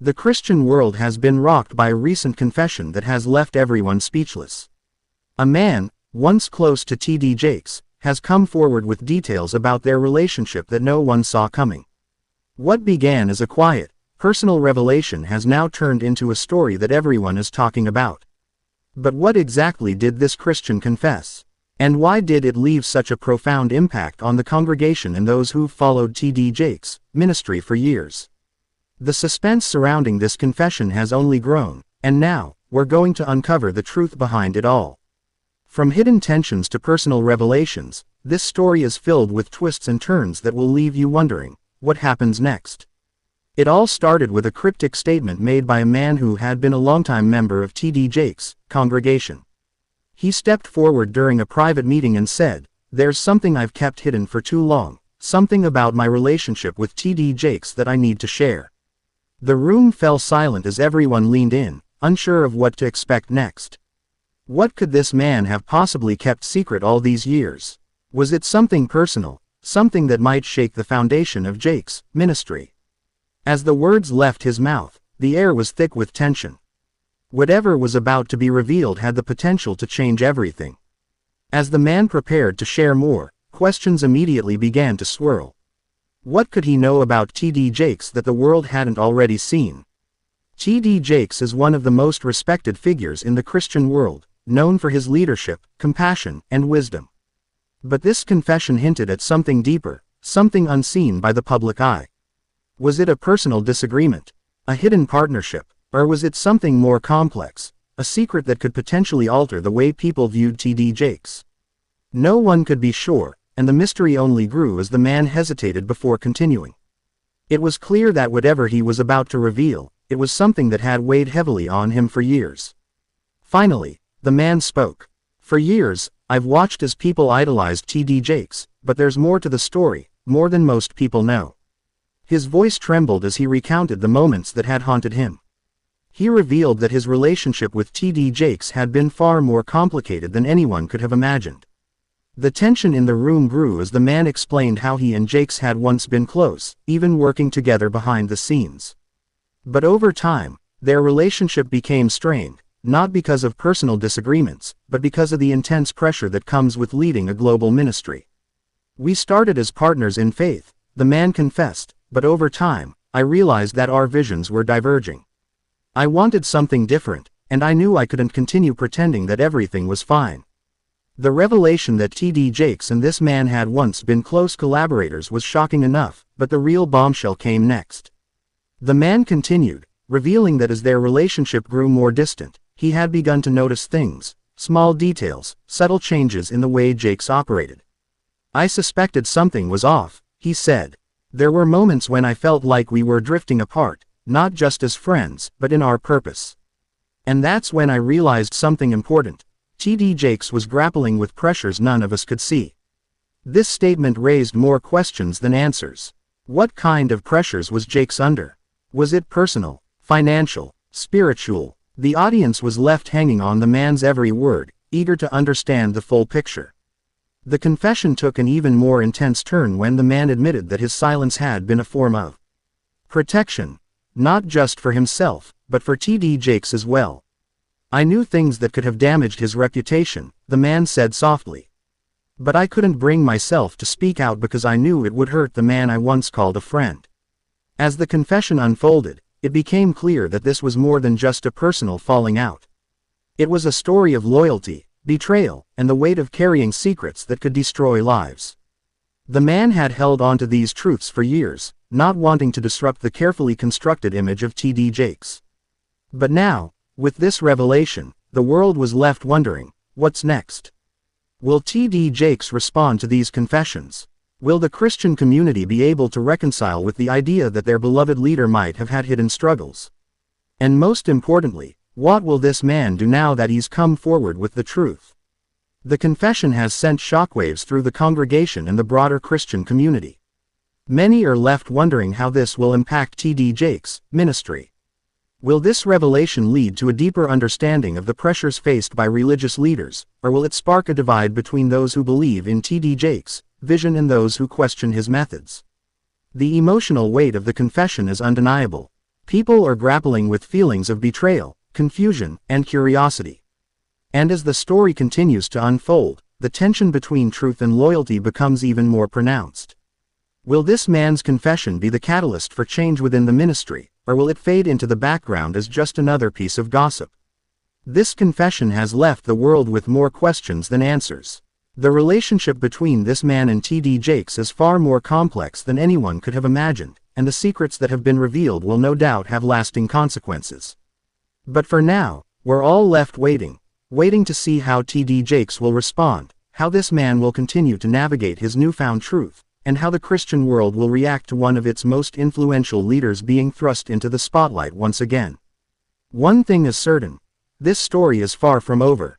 The Christian world has been rocked by a recent confession that has left everyone speechless. A man, once close to T.D. Jakes, has come forward with details about their relationship that no one saw coming. What began as a quiet, personal revelation has now turned into a story that everyone is talking about. But what exactly did this Christian confess? And why did it leave such a profound impact on the congregation and those who've followed T.D. Jakes' ministry for years? The suspense surrounding this confession has only grown, and now, we're going to uncover the truth behind it all. From hidden tensions to personal revelations, this story is filled with twists and turns that will leave you wondering, what happens next? It all started with a cryptic statement made by a man who had been a longtime member of T.D. Jakes' congregation. He stepped forward during a private meeting and said, "There's something I've kept hidden for too long, something about my relationship with T.D. Jakes that I need to share." The room fell silent as everyone leaned in, unsure of what to expect next. What could this man have possibly kept secret all these years? Was it something personal, something that might shake the foundation of Jakes' ministry? As the words left his mouth, the air was thick with tension. Whatever was about to be revealed had the potential to change everything. As the man prepared to share more, questions immediately began to swirl. What could he know about T.D. Jakes that the world hadn't already seen? T.D. Jakes is one of the most respected figures in the Christian world, known for his leadership, compassion, and wisdom. But this confession hinted at something deeper, something unseen by the public eye. Was it a personal disagreement, a hidden partnership, or was it something more complex, a secret that could potentially alter the way people viewed T.D. Jakes? No one could be sure, and the mystery only grew as the man hesitated before continuing. It was clear that whatever he was about to reveal, it was something that had weighed heavily on him for years. Finally, the man spoke. "For years, I've watched as people idolized T.D. Jakes, but there's more to the story, more than most people know." His voice trembled as he recounted the moments that had haunted him. He revealed that his relationship with T.D. Jakes had been far more complicated than anyone could have imagined. The tension in the room grew as the man explained how he and Jakes had once been close, even working together behind the scenes. But over time, their relationship became strained, not because of personal disagreements, but because of the intense pressure that comes with leading a global ministry. "We started as partners in faith," the man confessed, "but over time, I realized that our visions were diverging. I wanted something different, and I knew I couldn't continue pretending that everything was fine." The revelation that T.D. Jakes and this man had once been close collaborators was shocking enough, but the real bombshell came next. The man continued, revealing that as their relationship grew more distant, he had begun to notice things, small details, subtle changes in the way Jakes operated. "I suspected something was off," he said. "There were moments when I felt like we were drifting apart, not just as friends, but in our purpose. And that's when I realized something important. T.D. Jakes was grappling with pressures none of us could see." This statement raised more questions than answers. What kind of pressures was Jakes under? Was it personal, financial, spiritual? The audience was left hanging on the man's every word, eager to understand the full picture. The confession took an even more intense turn when the man admitted that his silence had been a form of protection, not just for himself, but for T.D. Jakes as well. "I knew things that could have damaged his reputation," the man said softly. "But I couldn't bring myself to speak out because I knew it would hurt the man I once called a friend." As the confession unfolded, it became clear that this was more than just a personal falling out. It was a story of loyalty, betrayal, and the weight of carrying secrets that could destroy lives. The man had held on to these truths for years, not wanting to disrupt the carefully constructed image of T.D. Jakes. But now, with this revelation, the world was left wondering, what's next? Will T.D. Jakes respond to these confessions? Will the Christian community be able to reconcile with the idea that their beloved leader might have had hidden struggles? And most importantly, what will this man do now that he's come forward with the truth? The confession has sent shockwaves through the congregation and the broader Christian community. Many are left wondering how this will impact T.D. Jakes' ministry. Will this revelation lead to a deeper understanding of the pressures faced by religious leaders, or will it spark a divide between those who believe in T.D. Jakes' vision and those who question his methods? The emotional weight of the confession is undeniable. People are grappling with feelings of betrayal, confusion, and curiosity. And as the story continues to unfold, the tension between truth and loyalty becomes even more pronounced. Will this man's confession be the catalyst for change within the ministry, or will it fade into the background as just another piece of gossip? This confession has left the world with more questions than answers. The relationship between this man and TD Jakes is far more complex than anyone could have imagined, and the secrets that have been revealed will no doubt have lasting consequences. But for now, we're all left waiting to see how TD Jakes will respond, how this man will continue to navigate his newfound truth, and how the Christian world will react to one of its most influential leaders being thrust into the spotlight once again. One thing is certain: this story is far from over.